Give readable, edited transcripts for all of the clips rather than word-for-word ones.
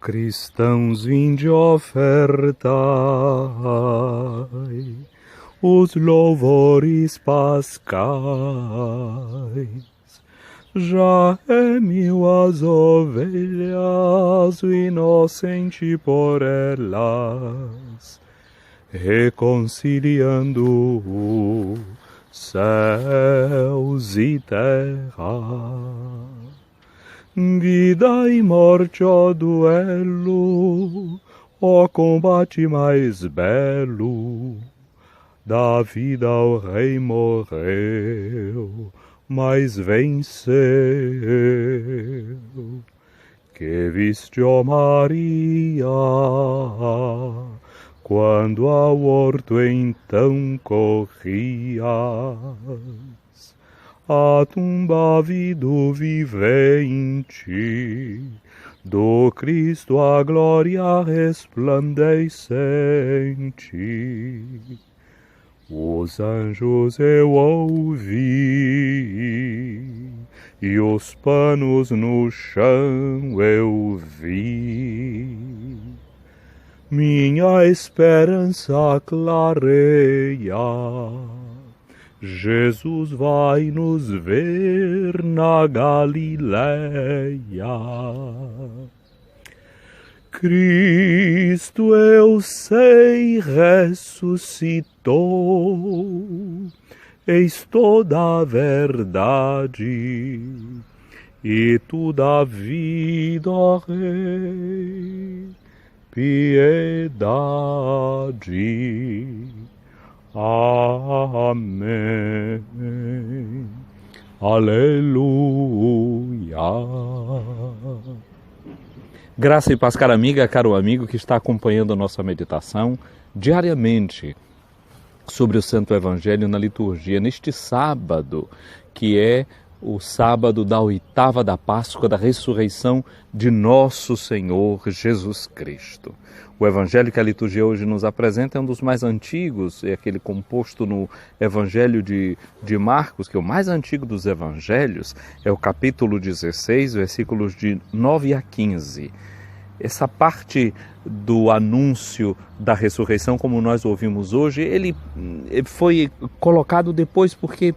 cristãos, vinde ofertai os louvores pascais. Já emiu as ovelhas, o inocente por elas, reconciliando céus e terra. Vida e morte, ó duelo, ó combate mais belo, da vida ao rei morreu, mas venceu. Que viste, ó Maria, quando ao horto então corrias, a tumba vido vivente, do Cristo a glória resplandecente. Os anjos eu ouvi, e os panos no chão eu vi. Minha esperança clareia, Jesus vai nos ver na Galileia. Cristo, eu sei, ressuscitou, eis toda a verdade, e toda a vida, ó Rei, piedade. Amém. Aleluia. Graça e paz, cara amiga, caro amigo que está acompanhando a nossa meditação diariamente sobre o Santo Evangelho na liturgia, neste sábado, que é o sábado da oitava da Páscoa, da ressurreição de nosso Senhor Jesus Cristo. O Evangelho que a liturgia hoje nos apresenta é um dos mais antigos, é aquele composto no Evangelho de Marcos, que é o mais antigo dos Evangelhos, é o capítulo 16, versículos de 9 a 15. Essa parte do anúncio da ressurreição, como nós ouvimos hoje, ele foi colocado depois porque,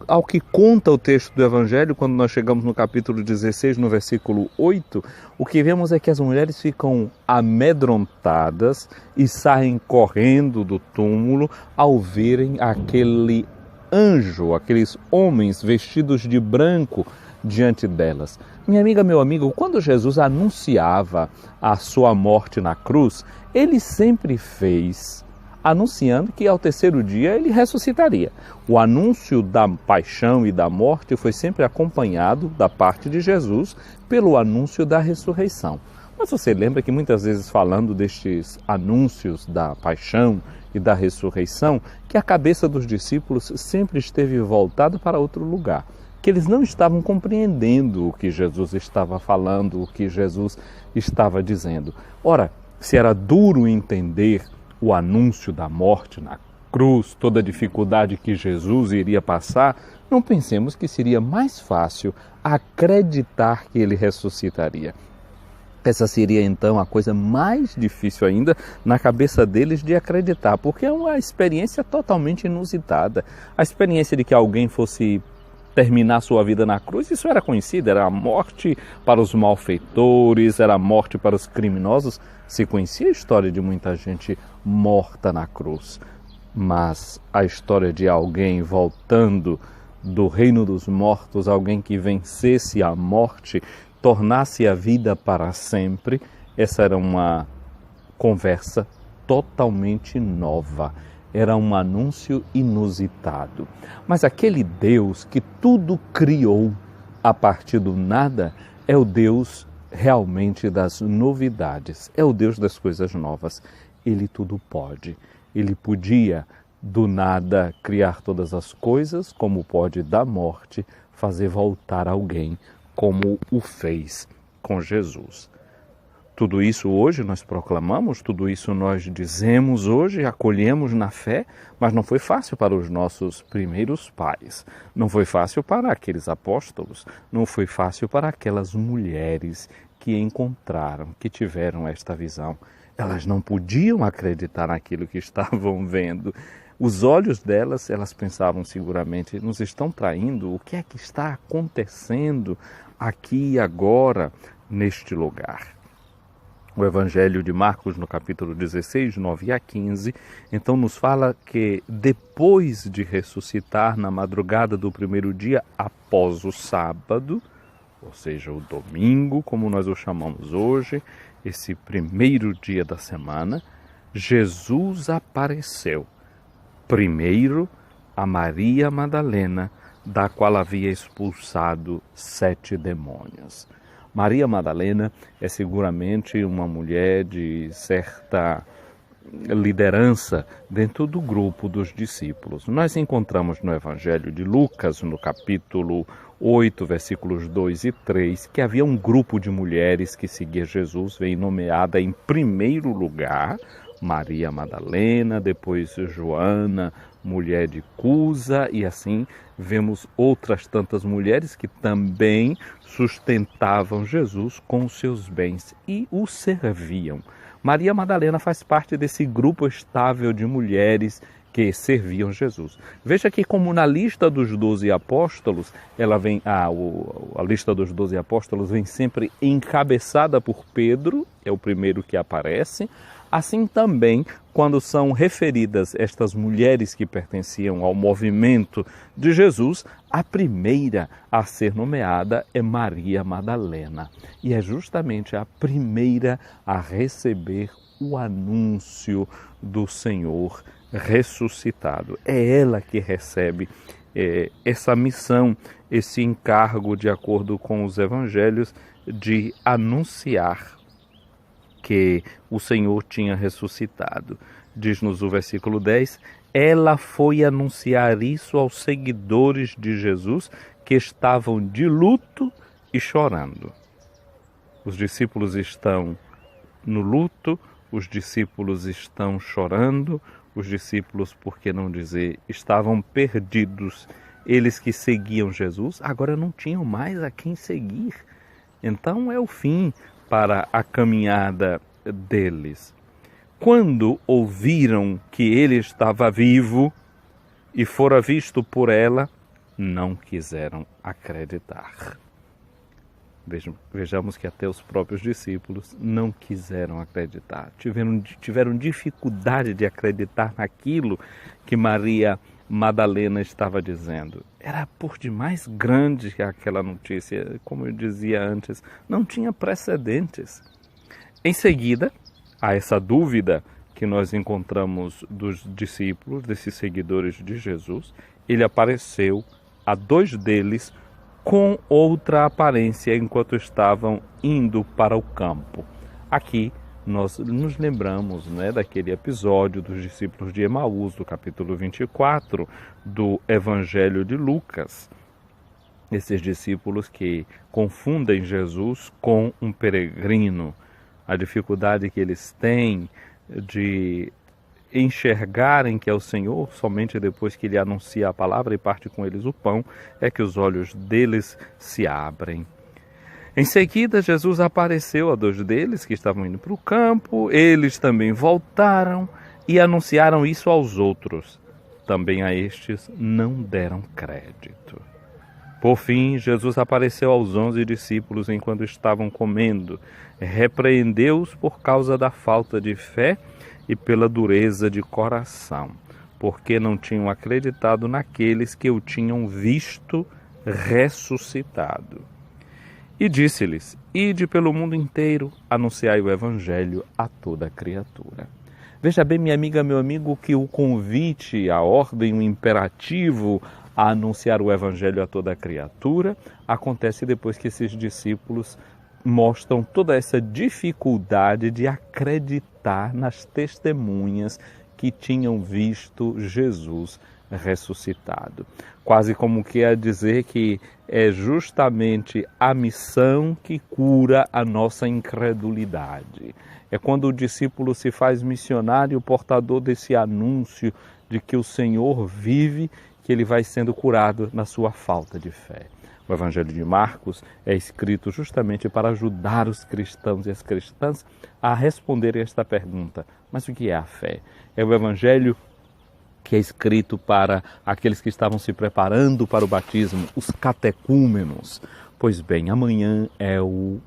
ao que conta o texto do Evangelho, quando nós chegamos no capítulo 16, no versículo 8, o que vemos é que as mulheres ficam amedrontadas e saem correndo do túmulo ao verem aquele anjo, aqueles homens vestidos de branco diante delas. Minha amiga, meu amigo, quando Jesus anunciava a sua morte na cruz, ele sempre fez anunciando que ao terceiro dia ele ressuscitaria. O anúncio da paixão e da morte foi sempre acompanhado da parte de Jesus pelo anúncio da ressurreição. Mas você lembra que muitas vezes, falando destes anúncios da paixão e da ressurreição, que a cabeça dos discípulos sempre esteve voltada para outro lugar, que eles não estavam compreendendo o que Jesus estava falando, o que Jesus estava dizendo. Ora, se era duro entender o anúncio da morte na cruz, toda a dificuldade que Jesus iria passar, não pensemos que seria mais fácil acreditar que ele ressuscitaria. Essa seria então a coisa mais difícil ainda na cabeça deles de acreditar, porque é uma experiência totalmente inusitada. A experiência de que alguém fosse terminar sua vida na cruz, isso era conhecido, era a morte para os malfeitores, era a morte para os criminosos. Se conhecia a história de muita gente morta na cruz, mas a história de alguém voltando do reino dos mortos, alguém que vencesse a morte, tornasse a vida para sempre, essa era uma conversa totalmente nova. Era um anúncio inusitado. Mas aquele Deus que tudo criou a partir do nada é o Deus realmente das novidades, é o Deus das coisas novas. Ele tudo pode. Ele podia do nada criar todas as coisas, como pode da morte fazer voltar alguém, como o fez com Jesus. Tudo isso hoje nós proclamamos, tudo isso nós dizemos hoje, acolhemos na fé, mas não foi fácil para os nossos primeiros pais, não foi fácil para aqueles apóstolos, não foi fácil para aquelas mulheres que encontraram, que tiveram esta visão. Elas não podiam acreditar naquilo que estavam vendo. Os olhos delas, elas pensavam seguramente, nos estão traindo? O que é que está acontecendo aqui e agora, neste lugar? O Evangelho de Marcos, no capítulo 16, 9 a 15, então nos fala que depois de ressuscitar na madrugada do primeiro dia, após o sábado, ou seja, o domingo, como nós o chamamos hoje, esse primeiro dia da semana, Jesus apareceu primeiro a Maria Madalena, da qual havia expulsado 7 demônios. Maria Madalena é seguramente uma mulher de certa liderança dentro do grupo dos discípulos. Nós encontramos no Evangelho de Lucas, no capítulo 8, versículos 2 e 3, que havia um grupo de mulheres que seguia Jesus, vem nomeada em primeiro lugar Maria Madalena, depois Joana, mulher de Cusa, e assim vemos outras tantas mulheres que também sustentavam Jesus com os seus bens e o serviam. Maria Madalena faz parte desse grupo estável de mulheres que serviam Jesus. Veja que como na lista dos 12 apóstolos, ela vem, a lista dos 12 apóstolos vem sempre encabeçada por Pedro, é o primeiro que aparece. Assim também, quando são referidas estas mulheres que pertenciam ao movimento de Jesus, a primeira a ser nomeada é Maria Madalena. E é justamente a primeira a receber o anúncio do Senhor ressuscitado. É ela que recebe essa missão, esse encargo, de acordo com os evangelhos, de anunciar que o Senhor tinha ressuscitado. Diz-nos o versículo 10, ela foi anunciar isso aos seguidores de Jesus que estavam de luto e chorando. Os discípulos estão no luto, os discípulos estão chorando, os discípulos, por que não dizer, estavam perdidos. Eles que seguiam Jesus agora não tinham mais a quem seguir. Então é o fim para a caminhada deles. Quando ouviram que ele estava vivo e fora visto por ela, não quiseram acreditar. Vejamos que até os próprios discípulos não quiseram acreditar. Tiveram dificuldade de acreditar naquilo que Maria Madalena estava dizendo. Era por demais grande aquela notícia, como eu dizia antes, não tinha precedentes. Em seguida, há essa dúvida que nós encontramos dos discípulos, desses seguidores de Jesus. Ele apareceu a 2 deles com outra aparência enquanto estavam indo para o campo. Aqui nós nos lembramos, daquele episódio dos discípulos de Emaús, do capítulo 24 do Evangelho de Lucas. Esses discípulos que confundem Jesus com um peregrino. A dificuldade que eles têm de enxergarem que é o Senhor somente depois que ele anuncia a palavra e parte com eles o pão, é que os olhos deles se abrem. Em seguida, Jesus apareceu a 2 deles que estavam indo para o campo, eles também voltaram e anunciaram isso aos outros. Também a estes não deram crédito. Por fim, Jesus apareceu aos 11 discípulos enquanto estavam comendo, repreendeu-os por causa da falta de fé e pela dureza de coração, porque não tinham acreditado naqueles que o tinham visto ressuscitado. E disse-lhes, ide pelo mundo inteiro, anunciai o Evangelho a toda criatura. Veja bem, minha amiga, meu amigo, que o convite, a ordem, o imperativo a anunciar o Evangelho a toda criatura acontece depois que esses discípulos mostram toda essa dificuldade de acreditar nas testemunhas que tinham visto Jesus ressuscitado. Quase como que a dizer que é justamente a missão que cura a nossa incredulidade. É quando o discípulo se faz missionário, portador desse anúncio de que o Senhor vive, que ele vai sendo curado na sua falta de fé. O Evangelho de Marcos é escrito justamente para ajudar os cristãos e as cristãs a responderem esta pergunta: mas o que é a fé? É o Evangelho que é escrito para aqueles que estavam se preparando para o batismo, os catecúmenos. Pois bem, amanhã é o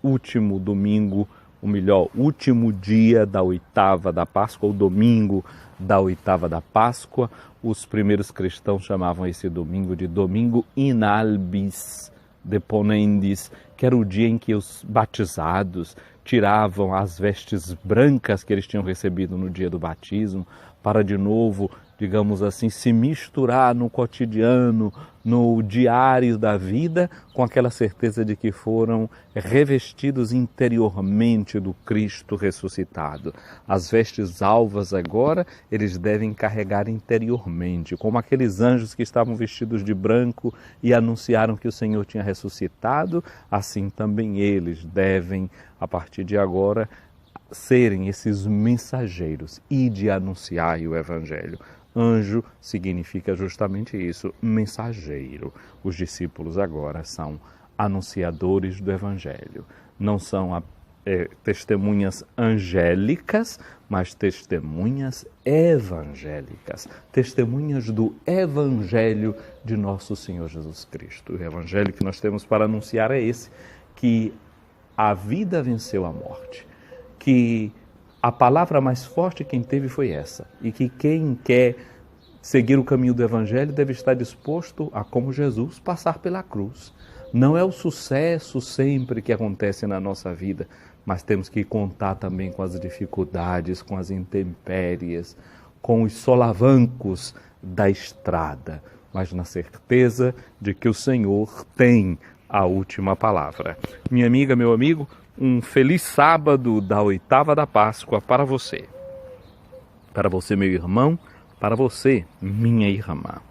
último domingo, ou melhor, último dia da oitava da Páscoa, ou domingo da oitava da Páscoa. Os primeiros cristãos chamavam esse domingo de Domingo in albis deponendis, que era o dia em que os batizados tiravam as vestes brancas que eles tinham recebido no dia do batismo, para de novo, digamos assim, se misturar no cotidiano, no diário da vida, com aquela certeza de que foram revestidos interiormente do Cristo ressuscitado. As vestes alvas agora, eles devem carregar interiormente, como aqueles anjos que estavam vestidos de branco e anunciaram que o Senhor tinha ressuscitado, assim também eles devem, a partir de agora, serem esses mensageiros e de anunciar o Evangelho. Anjo significa justamente isso, mensageiro. Os discípulos agora são anunciadores do Evangelho. Não são testemunhas angélicas, mas testemunhas evangélicas. Testemunhas do Evangelho de nosso Senhor Jesus Cristo. O Evangelho que nós temos para anunciar é esse, que a vida venceu a morte, que a palavra mais forte quem teve foi essa, e que quem quer seguir o caminho do Evangelho deve estar disposto a, como Jesus, passar pela cruz. Não é o sucesso sempre que acontece na nossa vida, mas temos que contar também com as dificuldades, com as intempéries, com os solavancos da estrada, mas na certeza de que o Senhor tem a última palavra. Minha amiga, meu amigo, um feliz sábado da oitava da Páscoa para você. Para você, meu irmão, para você, minha irmã.